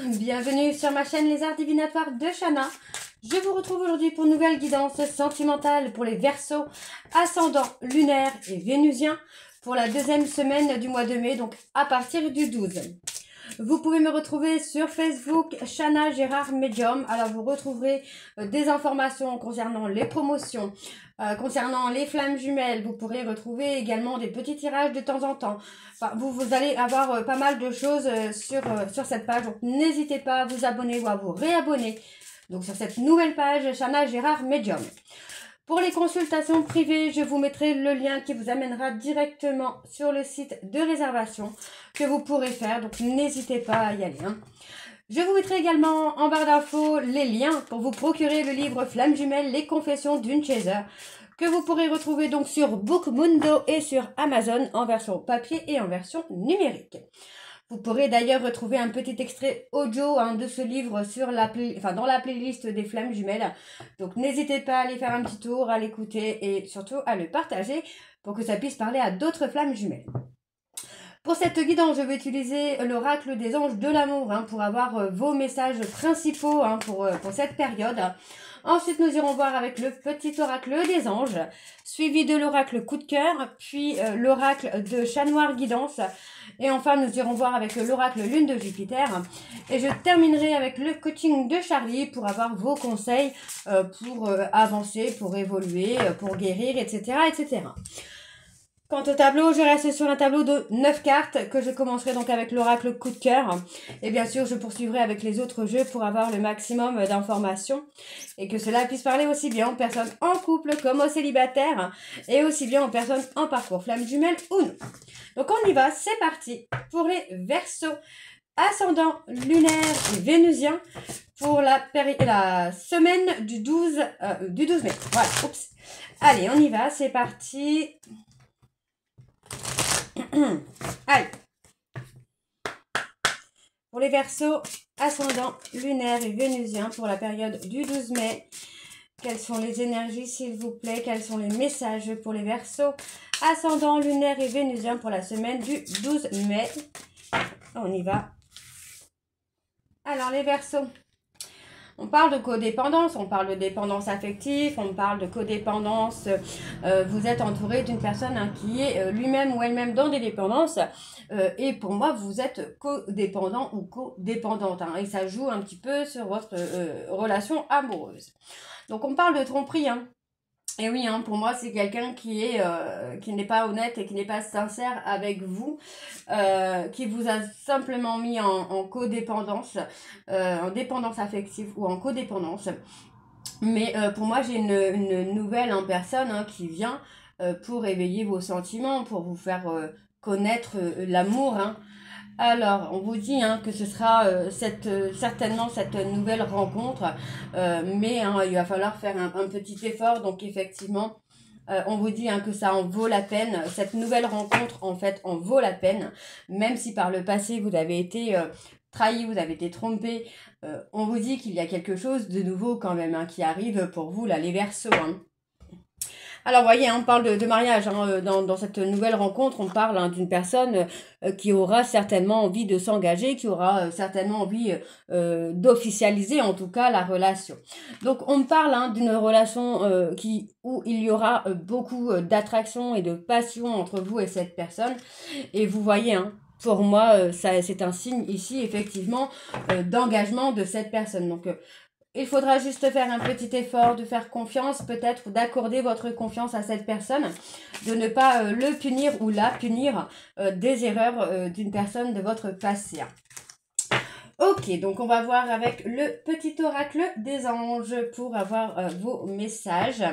bienvenue sur ma chaîne Les Arts Divinatoires de Shana. Je vous retrouve aujourd'hui pour une nouvelle guidance sentimentale pour les Verseaux, ascendant lunaire et vénusien pour la deuxième semaine du mois de mai, donc à partir du 12. Vous pouvez me retrouver sur Facebook, Shana Gérard Medium. Alors vous retrouverez des informations concernant les promotions, concernant les flammes jumelles. Vous pourrez retrouver également des petits tirages de temps en temps. Enfin, vous allez avoir pas mal de choses sur cette page. Donc n'hésitez pas à vous abonner ou à vous réabonner donc, sur cette nouvelle page Shana Gérard Medium. Pour les consultations privées, je vous mettrai le lien qui vous amènera directement sur le site de réservation que vous pourrez faire. Donc, n'hésitez pas à y aller. Je vous mettrai également en barre d'infos les liens pour vous procurer le livre Flammes jumelles, les confessions d'une chaser, que vous pourrez retrouver donc sur Bookmundo et sur Amazon en version papier et en version numérique. Vous pourrez d'ailleurs retrouver un petit extrait audio de ce livre sur dans la playlist des flammes jumelles. Donc n'hésitez pas à aller faire un petit tour, à l'écouter et surtout à le partager pour que ça puisse parler à d'autres flammes jumelles. Pour cette guidance, je vais utiliser l'oracle des anges de l'amour pour avoir vos messages principaux pour cette période. Ensuite, nous irons voir avec le petit oracle des anges, suivi de l'oracle coup de cœur, puis l'oracle de chat noir guidance. Et enfin, nous irons voir avec l'oracle lune de Jupiter. Et je terminerai avec le coaching de Charlie pour avoir vos conseils pour avancer, pour évoluer, pour guérir, etc., etc. Quant au tableau, je reste sur un tableau de 9 cartes que je commencerai donc avec l'oracle coup de cœur. Et bien sûr, je poursuivrai avec les autres jeux pour avoir le maximum d'informations. Et que cela puisse parler aussi bien aux personnes en couple comme aux célibataires. Et aussi bien aux personnes en parcours flamme jumelle ou non. Donc on y va, c'est parti pour les Verseaux, ascendant lunaire et vénusien pour la semaine du 12 mai. Voilà, oups. Allez, on y va, c'est parti. Allez. Pour les Verseaux, ascendant lunaire et vénusien pour la période du 12 mai. Quelles sont les énergies, s'il vous plaît? Quels sont les messages pour les Verseaux, ascendant lunaire et vénusien pour la semaine du 12 mai? On y va. Alors, les Verseaux. On parle de codépendance, on parle de dépendance affective, on parle de codépendance. Vous êtes entouré d'une personne qui est lui-même ou elle-même dans des dépendances. Et pour moi, vous êtes codépendant ou codépendante. Et ça joue un petit peu sur votre relation amoureuse. Donc, on parle de tromperie. Et oui, pour moi, c'est quelqu'un qui n'est pas honnête et qui n'est pas sincère avec vous, qui vous a simplement mis en codépendance, en dépendance affective ou en codépendance. Mais pour moi, j'ai une nouvelle personne qui vient pour éveiller vos sentiments, pour vous faire connaître l'amour. Alors, on vous dit que ce sera certainement cette nouvelle rencontre, mais il va falloir faire un petit effort. Donc, effectivement, on vous dit que ça en vaut la peine. Cette nouvelle rencontre, en fait, en vaut la peine. Même si par le passé, vous avez été trahi, vous avez été trompé, on vous dit qu'il y a quelque chose de nouveau quand même qui arrive pour vous, là, les Verseaux. Alors, voyez, on parle de mariage. Dans cette nouvelle rencontre, on parle d'une personne qui aura certainement envie de s'engager, qui aura certainement envie d'officialiser, en tout cas, la relation. Donc, on parle d'une relation où il y aura beaucoup d'attraction et de passion entre vous et cette personne. Et vous voyez, pour moi, c'est un signe ici, effectivement, d'engagement de cette personne. Donc, il faudra juste faire un petit effort, de faire confiance, peut-être d'accorder votre confiance à cette personne, de ne pas le punir ou la punir des erreurs d'une personne de votre passé. Ok, donc on va voir avec le petit oracle des anges pour avoir vos messages.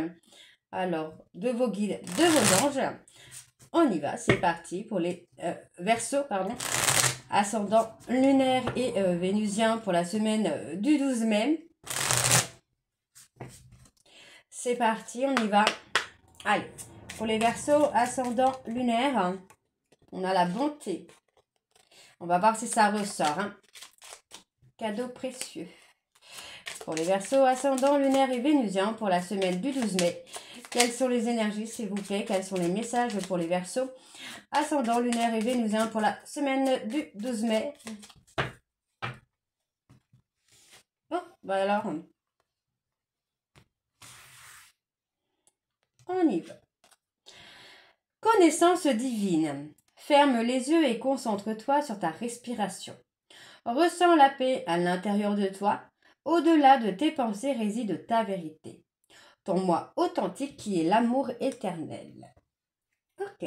Alors, de vos guides, de vos anges. On y va, c'est parti pour les Verseaux, ascendant lunaire et vénusien pour la semaine du 12 mai. C'est parti, on y va. Allez, pour les Verseaux, ascendant lunaire, on a la bonté. On va voir si ça ressort. Cadeau précieux. Pour les Verseaux, ascendant lunaire et vénusien pour la semaine du 12 mai. Quelles sont les énergies, s'il vous plaît? Quels sont les messages pour les Verseaux, ascendant lunaire et vénusien pour la semaine du 12 mai? Bah alors, on y va. Connaissance divine. Ferme les yeux et concentre-toi sur ta respiration. Ressens la paix à l'intérieur de toi. Au-delà de tes pensées réside ta vérité. Ton moi authentique qui est l'amour éternel. Ok.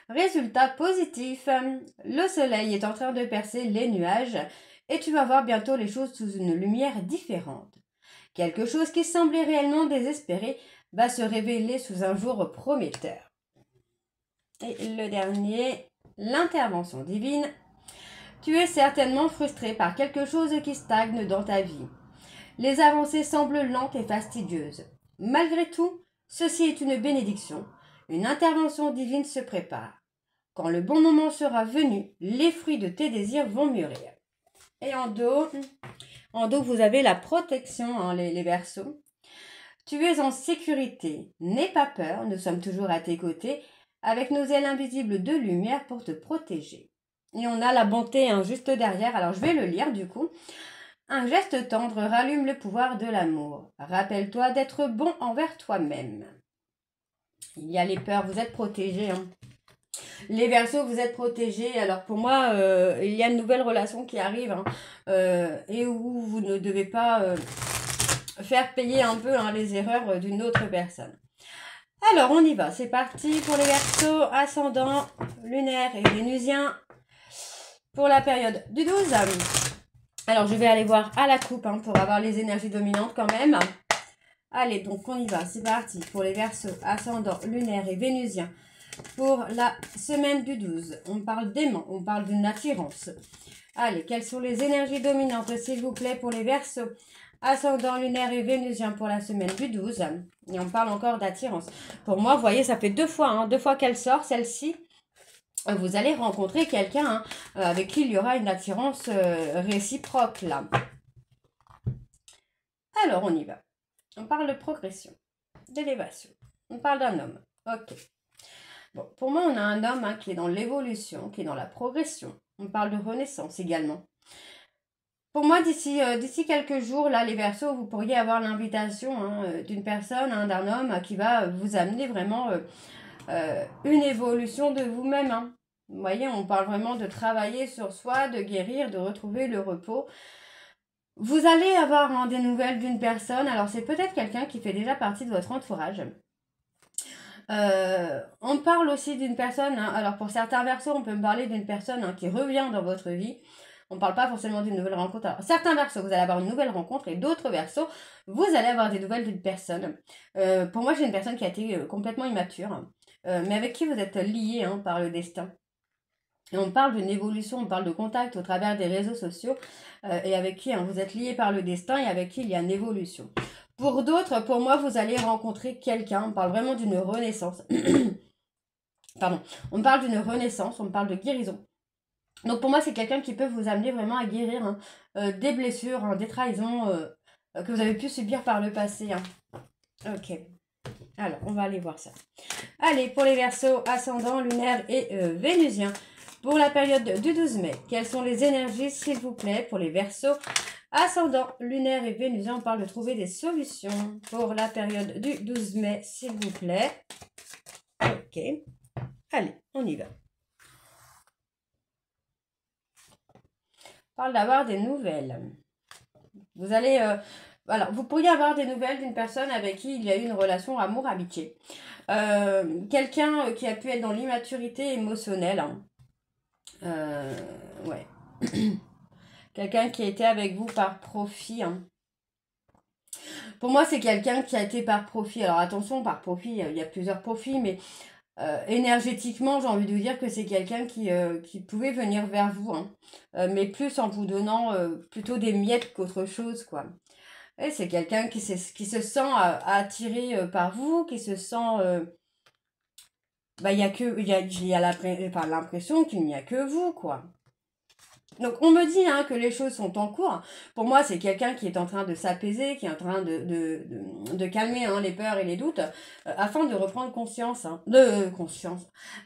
Résultat positif. Le soleil est en train de percer les nuages et tu vas voir bientôt les choses sous une lumière différente. Quelque chose qui semblait réellement désespéré va se révéler sous un jour prometteur. Et le dernier, l'intervention divine. Tu es certainement frustré par quelque chose qui stagne dans ta vie. Les avancées semblent lentes et fastidieuses. Malgré tout, ceci est une bénédiction. Une intervention divine se prépare. Quand le bon moment sera venu, les fruits de tes désirs vont mûrir. Et en dos, vous avez la protection, hein, les Verseaux. Tu es en sécurité. N'aie pas peur, nous sommes toujours à tes côtés, avec nos ailes invisibles de lumière pour te protéger. Et on a la bonté, hein, juste derrière. Alors je vais le lire du coup. Un geste tendre rallume le pouvoir de l'amour. Rappelle-toi d'être bon envers toi-même. Il y a les peurs, vous êtes protégés. Hein. Les Verseaux, vous êtes protégés. Alors pour moi, il y a une nouvelle relation qui arrive hein, et où vous ne devez pas faire payer un peu hein, les erreurs d'une autre personne. Alors on y va, c'est parti pour les Verseaux, ascendant, lunaire et vénusien pour la période du 12. Alors je vais aller voir à la coupe hein, pour avoir les énergies dominantes quand même. Allez, donc on y va, c'est parti pour les Verseaux, ascendant, lunaire et vénusien. Pour la semaine du 12, on parle d'aimant, on parle d'une attirance. Allez, quelles sont les énergies dominantes, s'il vous plaît, pour les Verseaux, ascendant, lunaire et vénusien pour la semaine du 12. Et on parle encore d'attirance. Pour moi, vous voyez, ça fait deux fois qu'elle sort, celle-ci. Vous allez rencontrer quelqu'un hein, avec qui il y aura une attirance réciproque, là. Alors, on y va. On parle de progression, d'élévation. On parle d'un homme. Ok. Bon, pour moi, on a un homme hein, qui est dans l'évolution, qui est dans la progression. On parle de renaissance également. Pour moi, d'ici quelques jours, là, les Verseaux, vous pourriez avoir l'invitation hein, d'une personne, hein, d'un homme qui va vous amener vraiment une évolution de vous-même. Hein. Vous voyez, on parle vraiment de travailler sur soi, de guérir, de retrouver le repos. Vous allez avoir hein, des nouvelles d'une personne. Alors, c'est peut-être quelqu'un qui fait déjà partie de votre entourage. On parle aussi d'une personne, hein, alors pour certains Verseaux, on peut me parler d'une personne hein, qui revient dans votre vie. On ne parle pas forcément d'une nouvelle rencontre. Alors, certains Verseaux, vous allez avoir une nouvelle rencontre et d'autres Verseaux, vous allez avoir des nouvelles d'une personne. Pour moi, j'ai une personne qui a été complètement immature, mais avec qui vous êtes liés hein, par le destin. Et on parle d'une évolution, on parle de contact au travers des réseaux sociaux et avec qui hein, vous êtes liés par le destin et avec qui il y a une évolution. Pour d'autres, pour moi, vous allez rencontrer quelqu'un, on parle vraiment d'une renaissance. Pardon, on parle d'une renaissance, on parle de guérison. Donc pour moi, c'est quelqu'un qui peut vous amener vraiment à guérir hein, des blessures, hein, des trahisons que vous avez pu subir par le passé. Hein. Ok. Alors, on va aller voir ça. Allez, pour les Verseaux, ascendant, lunaire et vénusien, pour la période du 12 mai, quelles sont les énergies, s'il vous plaît, pour les Verseaux, ascendant, lunaire et vénusien? On parle de trouver des solutions pour la période du 12 mai, s'il vous plaît. Ok. Allez, on y va. On parle d'avoir des nouvelles. Vous allez... alors, vous pourriez avoir des nouvelles d'une personne avec qui il y a eu une relation amour-amitié. Quelqu'un qui a pu être dans l'immaturité émotionnelle. Hein. Ouais. Quelqu'un qui a été avec vous par profit. Hein. Pour moi, c'est quelqu'un qui a été par profit. Alors attention, par profit, il y a plusieurs profits, mais énergétiquement, j'ai envie de vous dire que c'est quelqu'un qui pouvait venir vers vous, hein. Mais plus en vous donnant plutôt des miettes qu'autre chose, quoi. Et c'est quelqu'un qui se sent attiré par vous, qui se sent... il y a l'impression qu'il n'y a que vous, quoi. Donc on me dit hein, que les choses sont en cours. Pour moi, c'est quelqu'un qui est en train de s'apaiser, qui est en train de calmer hein, les peurs et les doutes, afin de reprendre conscience,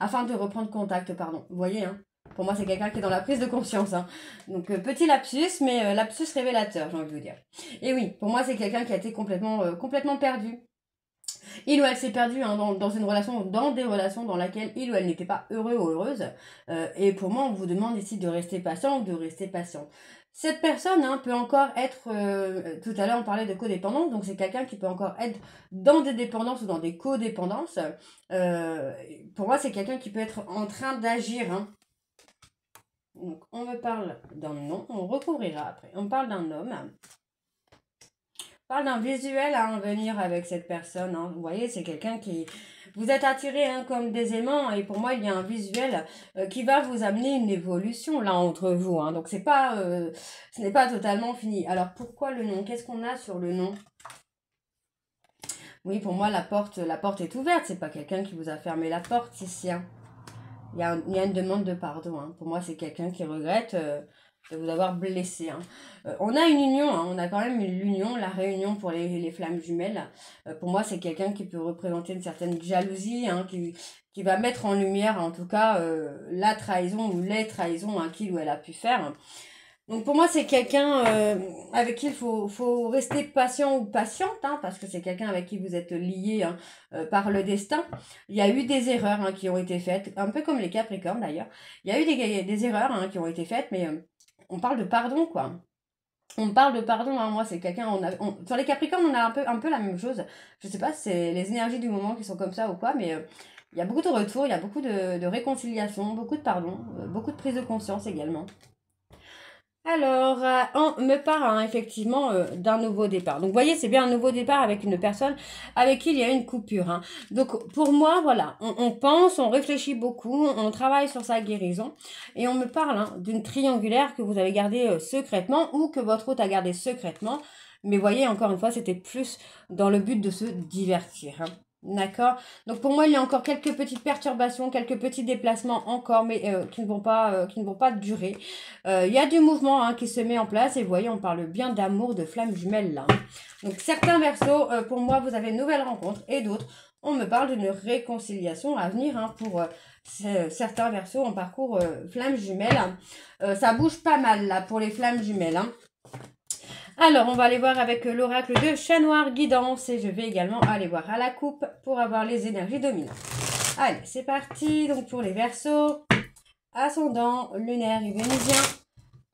afin de reprendre contact, pardon. Vous voyez, hein, Pour moi, c'est quelqu'un qui est dans la prise de conscience. Hein. Donc, petit lapsus, mais lapsus révélateur, j'ai envie de vous dire. Et oui, pour moi, c'est quelqu'un qui a été complètement perdu. Il ou elle s'est perdu hein, dans une relation, dans des relations dans lesquelles il ou elle n'était pas heureux ou heureuse. Et pour moi, on vous demande ici de rester patient ou de rester patient. Cette personne hein, peut encore être, tout à l'heure on parlait de codépendance, donc c'est quelqu'un qui peut encore être dans des dépendances ou dans des codépendances. Pour moi, c'est quelqu'un qui peut être en train d'agir. Hein. Donc on me parle d'un nom, on recouvrira après. On parle d'un homme. Parle d'un visuel à en venir avec cette personne. Hein. Vous voyez, c'est quelqu'un qui... Vous êtes attiré hein, comme des aimants et pour moi, il y a un visuel qui va vous amener une évolution là entre vous. Hein. Donc, ce n'est pas totalement fini. Alors, pourquoi le nom? Qu'est-ce qu'on a sur le nom? Oui, pour moi, la porte est ouverte. C'est pas quelqu'un qui vous a fermé la porte ici. Hein. Il y a une demande de pardon. Hein. Pour moi, c'est quelqu'un qui regrette... de vous avoir blessé. Hein. On a une union, hein, on a quand même l'union, la réunion pour les flammes jumelles. Pour moi, c'est quelqu'un qui peut représenter une certaine jalousie, hein, qui va mettre en lumière, en tout cas, la trahison ou les trahisons hein, qu'il ou elle a pu faire. Donc pour moi, c'est quelqu'un avec qui il faut rester patient ou patiente, hein, parce que c'est quelqu'un avec qui vous êtes lié hein, par le destin. Il y a eu des erreurs hein, qui ont été faites, un peu comme les Capricornes d'ailleurs. Il y a eu des erreurs hein, qui ont été faites, mais... on parle de pardon, quoi. On parle de pardon, hein. Moi, c'est quelqu'un... sur les Capricornes, on a un peu la même chose. Je sais pas si c'est les énergies du moment qui sont comme ça ou quoi, mais il y a beaucoup de retours, il y a beaucoup de réconciliation, beaucoup de pardon, beaucoup de prise de conscience également. Alors, on me parle hein, effectivement d'un nouveau départ. Donc, vous voyez, c'est bien un nouveau départ avec une personne avec qui il y a une coupure. Hein. Donc, pour moi, voilà, on pense, on réfléchit beaucoup, on travaille sur sa guérison. Et on me parle hein, d'une triangulaire que vous avez gardée secrètement ou que votre hôte a gardée secrètement. Mais voyez, encore une fois, c'était plus dans le but de se divertir. Hein. D'accord. Donc pour moi, il y a encore quelques petites perturbations, quelques petits déplacements encore, mais qui ne vont pas durer. Il y a du mouvement hein, qui se met en place et vous voyez, on parle bien d'amour, de flammes jumelles là. Donc certains versos, pour moi, vous avez une nouvelle rencontre et d'autres, on me parle d'une réconciliation à venir hein, pour certains versos en parcours flammes jumelles. Ça bouge pas mal là pour les flammes jumelles. Hein. Alors, on va aller voir avec l'oracle de Chat Noir Guidance et je vais également aller voir à la coupe pour avoir les énergies dominantes. Allez, c'est parti. Donc, pour les Verseaux, ascendant, lunaire et vénusien,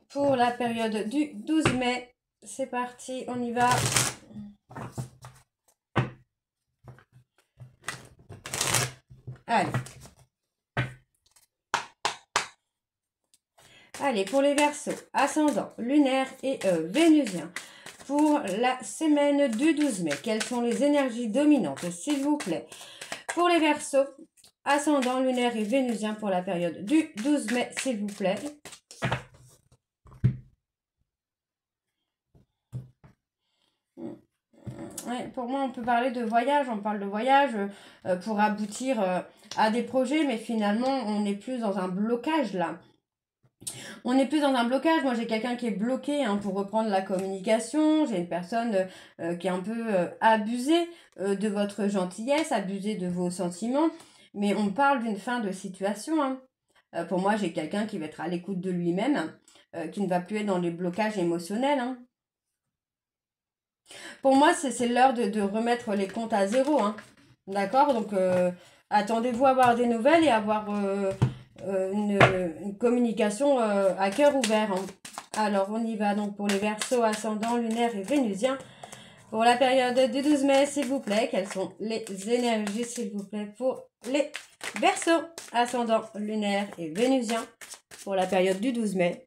pour la période du 12 mai. C'est parti, on y va. Allez. Allez, pour les Verseaux, ascendant, lunaire et vénusien, pour la semaine du 12 mai, quelles sont les énergies dominantes, s'il vous plaît? Pour les Verseaux, ascendant, lunaire et vénusien, pour la période du 12 mai, s'il vous plaît. Ouais, pour moi, on peut parler de voyage, on parle de voyage pour aboutir à des projets, mais finalement, on est plus dans un blocage là. On n'est plus dans un blocage. Moi, j'ai quelqu'un qui est bloqué hein, pour reprendre la communication. J'ai une personne qui est un peu abusée de votre gentillesse, abusée de vos sentiments. Mais on parle d'une fin de situation. Hein. Pour moi, j'ai quelqu'un qui va être à l'écoute de lui-même, qui ne va plus être dans les blocages émotionnels. Hein. Pour moi, c'est l'heure de remettre les comptes à zéro. Hein. D'accord? Donc, attendez-vous à avoir des nouvelles et avoir... une communication à cœur ouvert. Hein. Alors, on y va donc pour les Verseaux, ascendant, lunaire et vénusien. Pour la période du 12 mai, s'il vous plaît, quelles sont les énergies, s'il vous plaît, pour les Verseaux, ascendant, lunaire et vénusien. Pour la période du 12 mai.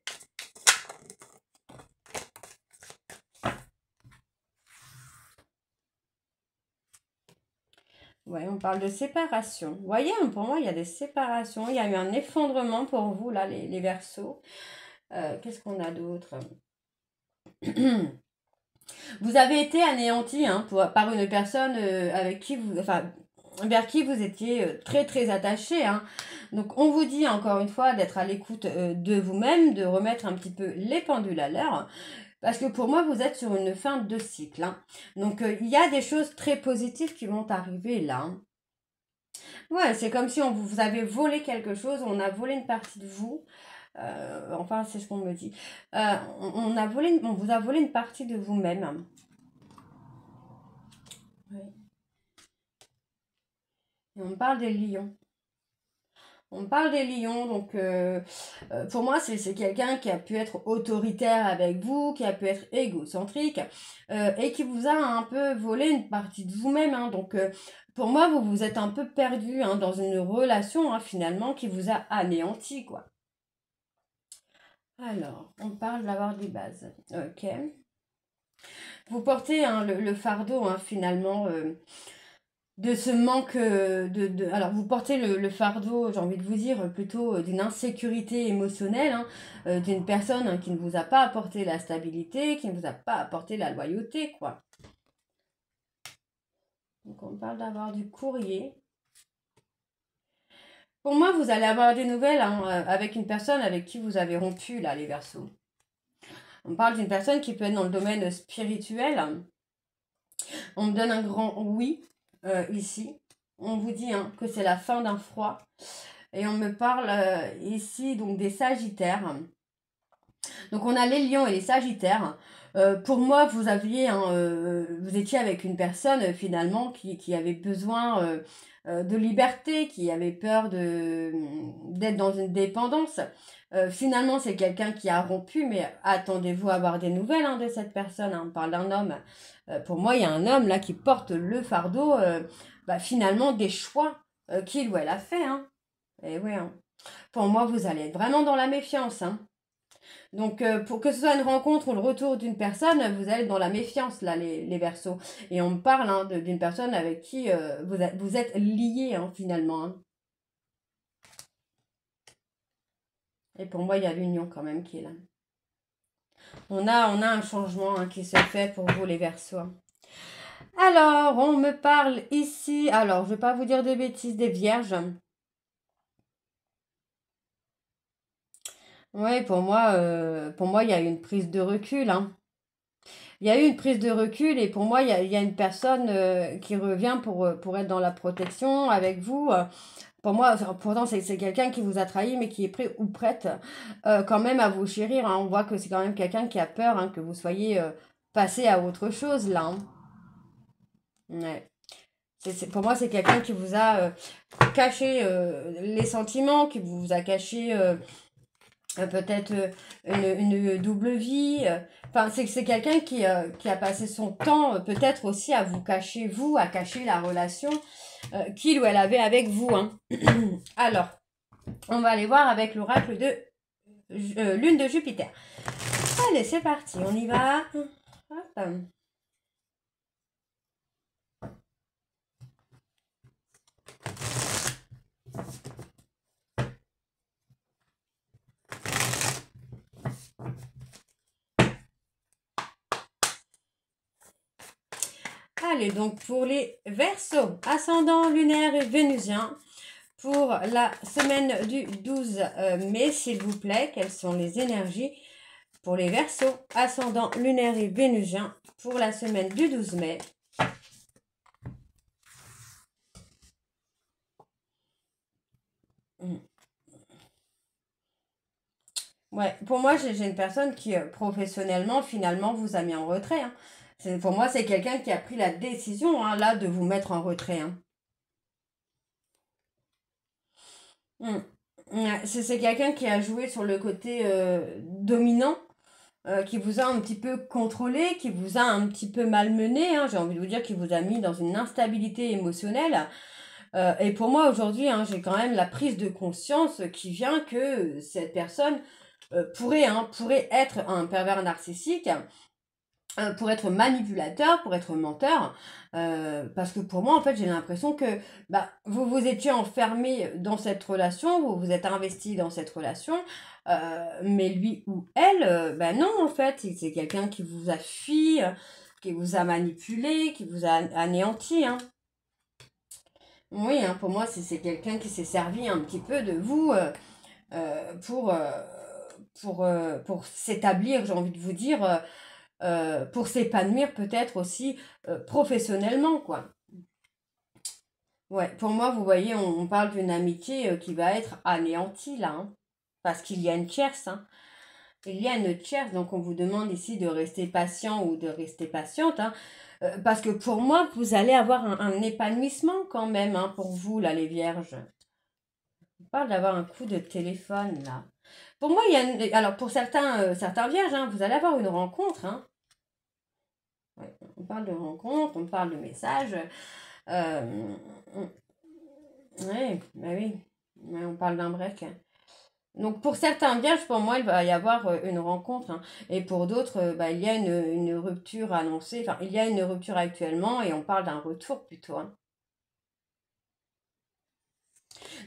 Ouais, on parle de séparation. Vous voyez, pour moi, il y a des séparations. Il y a eu un effondrement pour vous, là, les Verseaux. Qu'est-ce qu'on a d'autre? Vous avez été anéanti hein, par une personne avec qui vous... Enfin, vers qui vous étiez très très attaché. Hein. Donc on vous dit encore une fois d'être à l'écoute de vous-même, de remettre un petit peu les pendules à l'heure. Parce que pour moi, vous êtes sur une fin de cycle. Hein. Donc, il y a des choses très positives qui vont arriver là. Hein. Ouais, c'est comme si vous avez volé quelque chose, on a volé une partie de vous. Enfin, c'est ce qu'on me dit. On vous a volé une partie de vous-même. Ouais. Et on parle des lions. On parle des lions, donc pour moi, c'est quelqu'un qui a pu être autoritaire avec vous, qui a pu être égocentrique, et qui vous a un peu volé une partie de vous-même. Hein. Donc pour moi, vous vous êtes un peu perdu hein, dans une relation finalement qui vous a anéanti, quoi. Alors, on parle d'avoir des bases. Ok. Vous portez hein, le fardeau finalement de ce manque alors vous portez le fardeau, j'ai envie de vous dire, plutôt d'une insécurité émotionnelle, hein, d'une personne hein, qui ne vous a pas apporté la stabilité, qui ne vous a pas apporté la loyauté, quoi. Donc on parle d'avoir du courrier. Pour moi, vous allez avoir des nouvelles hein, avec une personne avec qui vous avez rompu, là, les Verseaux. On parle d'une personne qui peut être dans le domaine spirituel. On me donne un grand oui ici. On vous dit hein, que c'est la fin d'un froid. Et on me parle ici donc des Sagittaires. Donc on a les Lions et les Sagittaires. Pour moi, vous étiez avec une personne finalement qui avait besoin de liberté, qui avait peur d'être dans une dépendance. Finalement, c'est quelqu'un qui a rompu, mais attendez-vous à avoir des nouvelles hein, de cette personne. Hein. On parle d'un homme. Pour moi, il y a un homme là qui porte le fardeau finalement des choix qu'il ou elle a fait. Hein. Et oui, hein. Pour moi, vous allez être vraiment dans la méfiance. Hein. Donc, pour que ce soit une rencontre ou le retour d'une personne, vous allez être dans la méfiance, là, les Verseaux. Et on me parle hein, d'une personne avec qui vous êtes liés, hein, finalement. Hein. Et pour moi, il y a l'union quand même qui est là. On a un changement hein, qui se fait pour vous, les Verseaux. Hein. Alors, on me parle ici, alors, je ne vais pas vous dire des bêtises, des Vierges. Oui, pour moi, il y a une prise de recul. Hein. Il y a eu une prise de recul et pour moi, il y a une personne qui revient pour être dans la protection avec vous. Pour moi, pourtant, c'est quelqu'un qui vous a trahi, mais qui est prêt ou prête quand même à vous chérir. Hein. On voit que c'est quand même quelqu'un qui a peur hein, que vous soyez passé à autre chose là. Hein. Ouais. Pour moi, c'est quelqu'un qui vous a caché les sentiments, qui vous a caché peut-être une double vie. Enfin, c'est quelqu'un qui a passé son temps peut-être aussi à vous cacher, vous, à cacher la relation qu'il ou elle avait avec vous. Hein. Alors, on va aller voir avec l'oracle de Lune de Jupiter. Allez, c'est parti, on y va. Hop. Allez, donc pour les Verseaux, ascendant lunaire et vénusien, pour la semaine du 12 mai, s'il vous plaît, quelles sont les énergies pour les Verseaux, ascendant lunaire et vénusien, pour la semaine du 12 mai. Ouais, pour moi, j'ai une personne qui, professionnellement, finalement, vous a mis en retrait. Hein. Pour moi, c'est quelqu'un qui a pris la décision, hein, là, de vous mettre en retrait. Hein. Ouais, c'est quelqu'un qui a joué sur le côté dominant, qui vous a un petit peu contrôlé, qui vous a un petit peu malmené. Hein, j'ai envie de vous dire qu'il vous a mis dans une instabilité émotionnelle. Et pour moi, aujourd'hui, hein, j'ai quand même la prise de conscience qui vient que cette personne pourrait être un pervers narcissique, pour être manipulateur, pour être menteur, parce que pour moi, en fait, j'ai l'impression que vous vous étiez enfermé dans cette relation, vous vous êtes investi dans cette relation, mais lui ou elle, non, en fait, c'est quelqu'un qui vous a fui, qui vous a manipulé, qui vous a anéanti. Hein. Oui, hein, pour moi, c'est quelqu'un qui s'est servi un petit peu de vous euh, pour, euh, pour s'établir, j'ai envie de vous dire, pour s'épanouir peut-être aussi professionnellement, quoi. Ouais, pour moi, vous voyez, on parle d'une amitié qui va être anéantie là, hein, parce qu'il y a une tierce, hein. Il y a une tierce, donc on vous demande ici de rester patient ou de rester patiente, hein, parce que pour moi, vous allez avoir un épanouissement quand même, hein, pour vous, là, les vierges. On parle d'avoir un coup de téléphone, là. Pour moi, il y a alors pour certains vierges, hein, vous allez avoir une rencontre, hein. Ouais, on parle de rencontre, on parle de message. Euh, ouais, bah oui, ouais, on parle d'un break. Donc pour certains vierges, pour moi, il va y avoir une rencontre, hein. Et pour d'autres, bah, il y a une rupture annoncée. Enfin, il y a une rupture actuellement et on parle d'un retour plutôt, hein.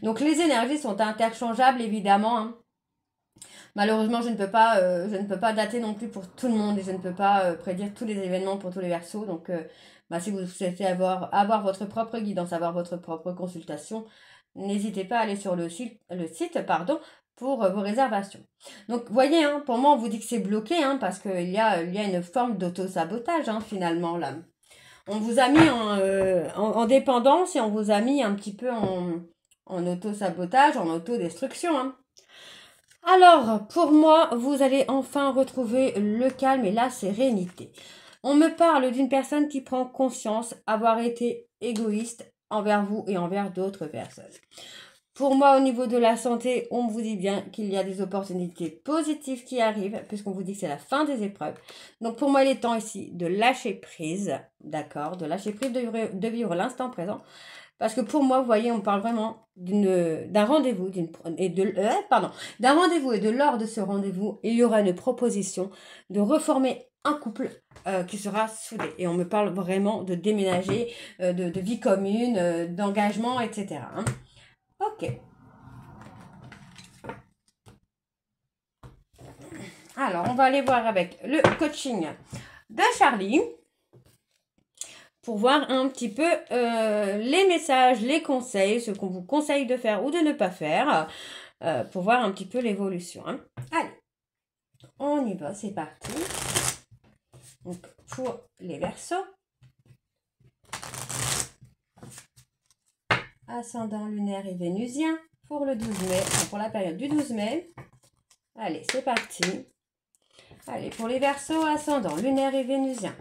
Donc les énergies sont interchangeables, évidemment, hein. Malheureusement, je ne peux pas dater non plus pour tout le monde et je ne peux pas prédire tous les événements pour tous les Verseaux. Donc, bah, si vous souhaitez avoir votre propre guidance, avoir votre propre consultation, n'hésitez pas à aller sur le site pardon, pour vos réservations. Donc, voyez, hein, pour moi, on vous dit que c'est bloqué, hein, parce il y a une forme d'auto-sabotage, hein, finalement, là. On vous a mis en dépendance et on vous a mis un petit peu en auto-sabotage, en autodestruction, hein. Alors, pour moi, vous allez enfin retrouver le calme et la sérénité. On me parle d'une personne qui prend conscience avoir été égoïste envers vous et envers d'autres personnes. Pour moi, au niveau de la santé, on vous dit bien qu'il y a des opportunités positives qui arrivent, puisqu'on vous dit que c'est la fin des épreuves. Donc pour moi, il est temps ici de lâcher prise, d'accord, de lâcher prise, de vivre l'instant présent. Parce que pour moi, vous voyez, on parle vraiment d'un rendez-vous d'un rendez-vous et de lors de ce rendez-vous, il y aura une proposition de reformer un couple qui sera soudé. Et on me parle vraiment de déménager, de vie commune, d'engagement, etc., hein. Ok. Alors, on va aller voir avec le coaching de Charlie pour voir un petit peu les messages, les conseils, ce qu'on vous conseille de faire ou de ne pas faire, pour voir un petit peu l'évolution, hein. Allez, on y va, c'est parti. Donc, pour les Verseaux, ascendant lunaire et vénusien, pour le 12 mai, pour la période du 12 mai. Allez, c'est parti. Allez, pour les Verseaux, ascendant lunaire et vénusien,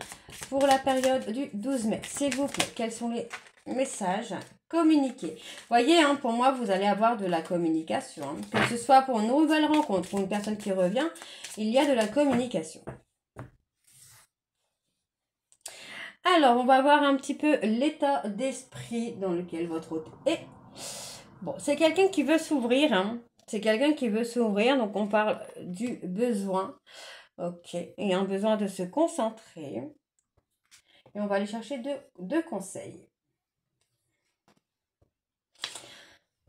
pour la période du 12 mai, s'il vous plaît, quels sont les messages communiqués? Voyez, hein, pour moi, vous allez avoir de la communication, hein. Que ce soit pour une nouvelle rencontre ou une personne qui revient, il y a de la communication. Alors, on va voir un petit peu l'état d'esprit dans lequel votre hôte est. Bon, c'est quelqu'un qui veut s'ouvrir, hein. C'est quelqu'un qui veut s'ouvrir, donc on parle du besoin. Ok, et un besoin de se concentrer. Et on va aller chercher deux conseils.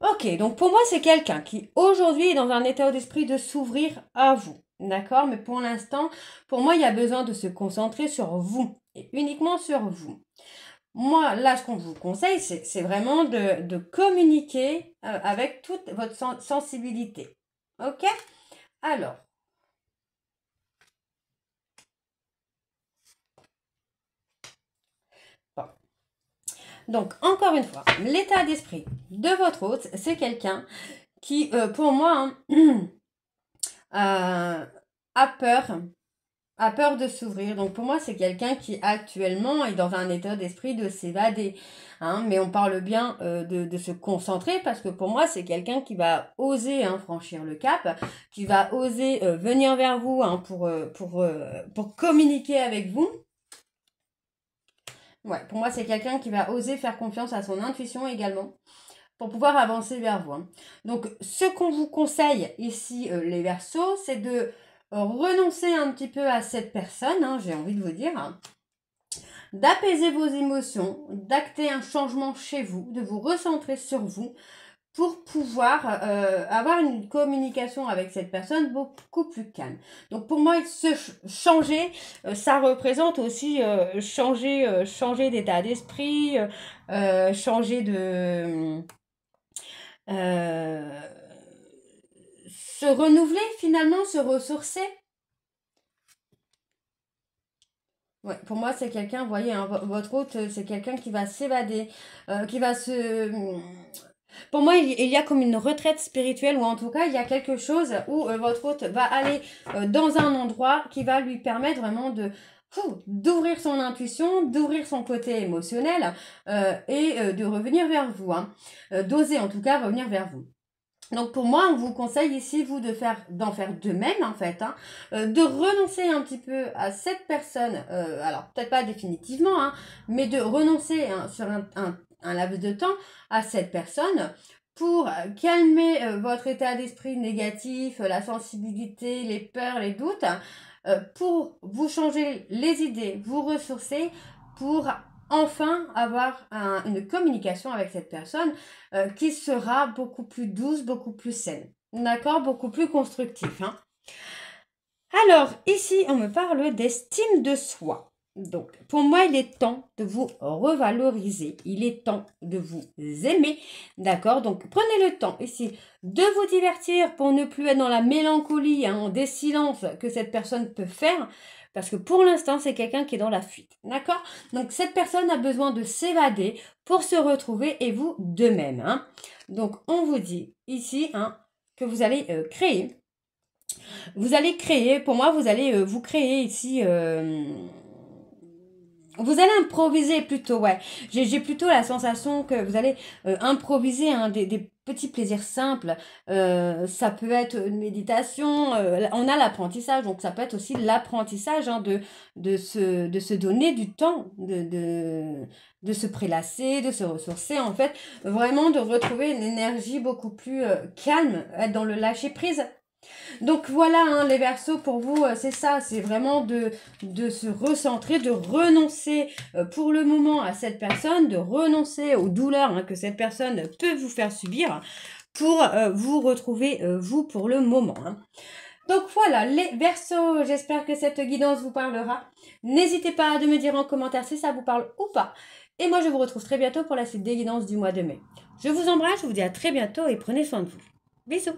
Ok, donc pour moi, c'est quelqu'un qui aujourd'hui est dans un état d'esprit de s'ouvrir à vous. D'accord? Mais pour l'instant, pour moi, il y a besoin de se concentrer sur vous. Et uniquement sur vous. Moi, là, ce qu'on vous conseille, c'est vraiment de communiquer avec toute votre sensibilité. Ok? Alors, bon. Donc, encore une fois, l'état d'esprit de votre hôte, c'est quelqu'un qui, pour moi, hein, a peur de s'ouvrir. Donc pour moi, c'est quelqu'un qui actuellement est dans un état d'esprit de s'évader, hein. Mais on parle bien de se concentrer parce que pour moi, c'est quelqu'un qui va oser, hein, franchir le cap, qui va oser venir vers vous, hein, pour communiquer avec vous. Ouais, pour moi, c'est quelqu'un qui va oser faire confiance à son intuition également pour pouvoir avancer vers vous, hein. Donc, ce qu'on vous conseille ici, les Verseaux, c'est de renoncer un petit peu à cette personne, hein, j'ai envie de vous dire, hein, d'apaiser vos émotions, d'acter un changement chez vous, de vous recentrer sur vous pour pouvoir avoir une communication avec cette personne beaucoup plus calme. Donc pour moi, changer, ça représente aussi changer d'état d'esprit, changer de... Euh, se renouveler finalement, se ressourcer. Ouais, pour moi, c'est quelqu'un, vous voyez, hein, votre hôte, c'est quelqu'un qui va s'évader, qui va se... Pour moi, il y a comme une retraite spirituelle, ou en tout cas, il y a quelque chose où votre hôte va aller dans un endroit qui va lui permettre vraiment de d'ouvrir son intuition, d'ouvrir son côté émotionnel et de revenir vers vous. Hein. D'oser en tout cas revenir vers vous. Donc pour moi, on vous conseille ici, vous, d'en faire de même, en fait, hein, de renoncer un petit peu à cette personne, alors peut-être pas définitivement, hein, mais de renoncer hein, sur un laps de temps à cette personne pour calmer votre état d'esprit négatif, la sensibilité, les peurs, les doutes, pour vous changer les idées, vous ressourcer, pour enfin avoir une communication avec cette personne qui sera beaucoup plus douce, beaucoup plus saine. D'accord? Beaucoup plus constructif. Hein. Alors, ici, on me parle d'estime de soi. Donc, pour moi, il est temps de vous revaloriser. Il est temps de vous aimer. D'accord? Donc, prenez le temps ici de vous divertir pour ne plus être dans la mélancolie, hein, des silences que cette personne peut faire. Parce que pour l'instant, c'est quelqu'un qui est dans la fuite. D'accord? Donc, cette personne a besoin de s'évader pour se retrouver et vous de même. Hein. Donc, on vous dit ici hein, que vous allez créer. Vous allez créer, pour moi, vous allez vous créer ici... vous allez improviser plutôt, ouais. J'ai plutôt la sensation que vous allez improviser hein, des petits plaisirs simples. Ça peut être une méditation. On a l'apprentissage, donc ça peut être aussi l'apprentissage hein, de se donner du temps, de se prélasser, de se ressourcer. En fait, vraiment de retrouver une énergie beaucoup plus calme, être dans le lâcher-prise. Donc voilà, hein, les Verseaux, pour vous, c'est ça, c'est vraiment de se recentrer, de renoncer pour le moment à cette personne, de renoncer aux douleurs hein, que cette personne peut vous faire subir pour vous retrouver, vous, pour le moment. Hein. Donc voilà, les Verseaux, j'espère que cette guidance vous parlera. N'hésitez pas à me dire en commentaire si ça vous parle ou pas. Et moi, je vous retrouve très bientôt pour la suite des guidances du mois de mai. Je vous embrasse, je vous dis à très bientôt et prenez soin de vous. Bisous.